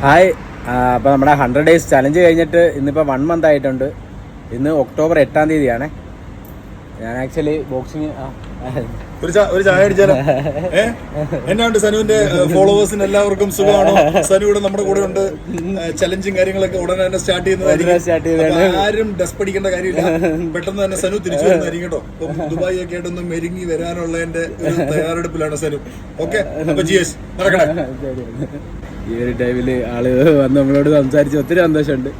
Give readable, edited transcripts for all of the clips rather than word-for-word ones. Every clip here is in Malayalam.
ഹായ്, അപ്പോൾ നമ്മുടെ 100 days ചലഞ്ച് കഴിഞ്ഞിട്ട് ഇന്നിപ്പോൾ 1 month ആയിട്ടുണ്ട്. ഇന്ന് ഒക്ടോബർ 8-ാം തീയതിയാണ്. ഞാൻ ആക്ച്വലി ബോക്സിങ് ഒരു ചായ അടിച്ചാലോ? എന്നാണ്ട് സനുവിന്റെ ഫോളോവേഴ്സിന് എല്ലാവർക്കും സുഖമാണോ? സനു ഇവിടെ നമ്മുടെ കൂടെ ഉണ്ട്. ചലഞ്ചും കാര്യങ്ങളൊക്കെ ഉടനെ തന്നെ സ്റ്റാർട്ട് ചെയ്യുന്നതായിരിക്കും. ആരും ഡസ് പഠിക്കേണ്ട കാര്യമില്ല, പെട്ടെന്ന് തന്നെ സനു തിരിച്ചു വരുന്നതായിരിക്കും കേട്ടോ. ഇപ്പം ദുബായി ഒക്കെ ആയിട്ടൊന്ന് മെരുങ്ങി വരാനുള്ളതിന്റെ ഒരു തയ്യാറെടുപ്പിലാണ് സനു. ഓക്കെ, അപ്പൊ ജിഎസ് നടക്കണേ. ഈ ഒരു ടൈമിൽ ആള് വന്ന് നമ്മളോട് സംസാരിച്ച് ഒത്തിരി സന്തോഷമുണ്ട്.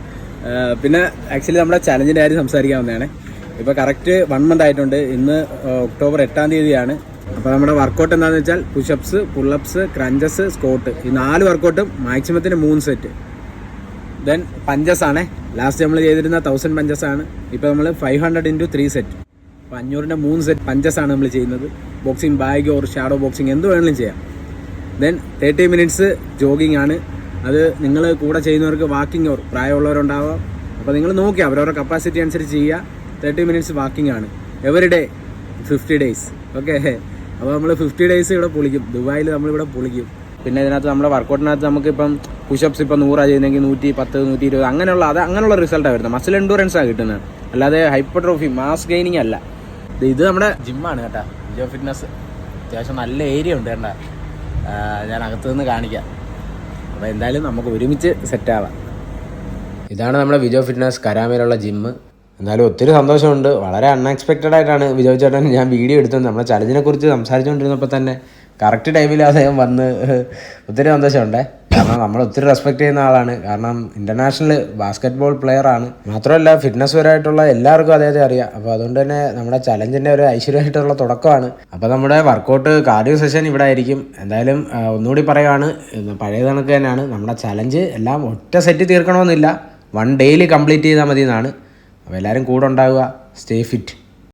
പിന്നെ ആക്ച്വലി നമ്മുടെ ചലഞ്ചിൻ്റെ കാര്യം സംസാരിക്കാവുന്നതാണ്. ഇപ്പോൾ കറക്റ്റ് 1 month ആയിട്ടുണ്ട്. ഇന്ന് ഒക്ടോബർ 8-ാം തീയതിയാണ്. അപ്പോൾ നമ്മുടെ വർക്കൗട്ട് എന്താണെന്ന് വെച്ചാൽ പുഷപ്സ്, പുള്ളപ്സ്, ക്രഞ്ചസ്, സ്കോട്ട്, ഈ 4 വർക്കൗട്ടും മാക്സിമത്തിന് 3 സെറ്റ്. ദെൻ പഞ്ചസ് ആണ്. ലാസ്റ്റ് നമ്മൾ ചെയ്തിരുന്ന 1000 പഞ്ചസ് ആണ്. ഇപ്പോൾ നമ്മൾ 500 × 3 സെറ്റ്, അപ്പോൾ 500ന്റെ 3 സെറ്റ് പഞ്ചസ് ആണ് നമ്മൾ ചെയ്യുന്നത്. Boxing bag or shadow boxing എന്ത് വേണമെങ്കിലും ചെയ്യാം. ദെൻ 30 minutes ജോഗിങ് ആണ്. അത് നിങ്ങൾ കൂടെ ചെയ്യുന്നവർക്ക് വാക്കിംഗ് ഓർ പ്രായമുള്ളവരുണ്ടാവാം. അപ്പോൾ നിങ്ങൾ നോക്കി അവരവരുടെ കപ്പാസിറ്റി അനുസരിച്ച് ചെയ്യുക. 30 minutes വാക്കിംഗ് ആണ് എവറി ഡേ 50 days. ഓക്കെ, അപ്പോൾ നമ്മൾ 50 days ഇവിടെ പൊളിക്കും. ദുബായിൽ നമ്മളിവിടെ പൊളിക്കും. പിന്നെ ഇതിനകത്ത് നമ്മുടെ വർക്കൗട്ടിനകത്ത് നമുക്കിപ്പം പുഷപ്സ് ഇപ്പോൾ 100 ചെയ്യുന്നെങ്കിൽ 110, 120 അങ്ങനെയുള്ള റിസൾട്ടാണ് വരുന്നത്. മസിൽ എൻഡൂറൻസാണ് കിട്ടുന്നത്, അല്ലാതെ ഹൈപ്പർട്രോഫി മാസ് ഗെയിനിങ് അല്ല. ഇത് നമ്മുടെ ജിമ്മാണ് കേട്ടോ, വിജോ ഫിറ്റ്നസ്. അത്യാവശ്യം നല്ല ഏരിയ ഉണ്ട് കേട്ടോ. ഞാൻ അകത്തു നിന്ന് കാണിക്കാം. അപ്പോൾ എന്തായാലും നമുക്ക് ഒരുമിച്ച് സെറ്റാവാം. ഇതാണ് നമ്മുടെ വിജോ ഫിറ്റ്നസ് കരാമയിലുള്ള ജിമ്മ്. എന്തായാലും ഒത്തിരി സന്തോഷമുണ്ട്. വളരെ അൺഎക്സ്പെക്റ്റഡ് ആയിട്ടാണ് വിജോ ചേട്ടൻ ഞാൻ വീഡിയോ എടുത്തത്. നമ്മുടെ ചലഞ്ചിനെ കുറിച്ച് സംസാരിച്ചുകൊണ്ടിരുന്നപ്പോൾ തന്നെ കറക്റ്റ് ടൈമിൽ അദ്ദേഹം വന്ന് ഒത്തിരി സന്തോഷമുണ്ട്. കാരണം നമ്മൾ ഒത്തിരി റെസ്പെക്ട് ചെയ്യുന്ന ആളാണ്. കാരണം ഇൻ്റർനാഷണൽ ബാസ്കറ്റ്ബോൾ പ്ലെയറാണ്. മാത്രമല്ല ഫിറ്റ്നസ് പരമായിട്ടുള്ള എല്ലാവർക്കും അദ്ദേഹത്തെ അറിയാം. അപ്പോൾ അതുകൊണ്ട് തന്നെ നമ്മുടെ ചലഞ്ചിൻ്റെ ഒരു ഐശ്വര്യമായിട്ടുള്ള തുടക്കമാണ്. അപ്പോൾ നമ്മുടെ വർക്കൗട്ട് കാർഡിയോ സെഷൻ ഇവിടെ ആയിരിക്കും. എന്തായാലും ഒന്നുകൂടി പറയുകയാണ്, പഴയ കണക്ക് തന്നെയാണ്. നമ്മുടെ ചലഞ്ച് എല്ലാം ഒറ്റ സെറ്റ് തീർക്കണമെന്നില്ല, 1 day കംപ്ലീറ്റ് ചെയ്താൽ മതി എന്നാണ്. അപ്പോൾ എല്ലാവരും കൂടെ ഉണ്ടാവുക. Stay fit.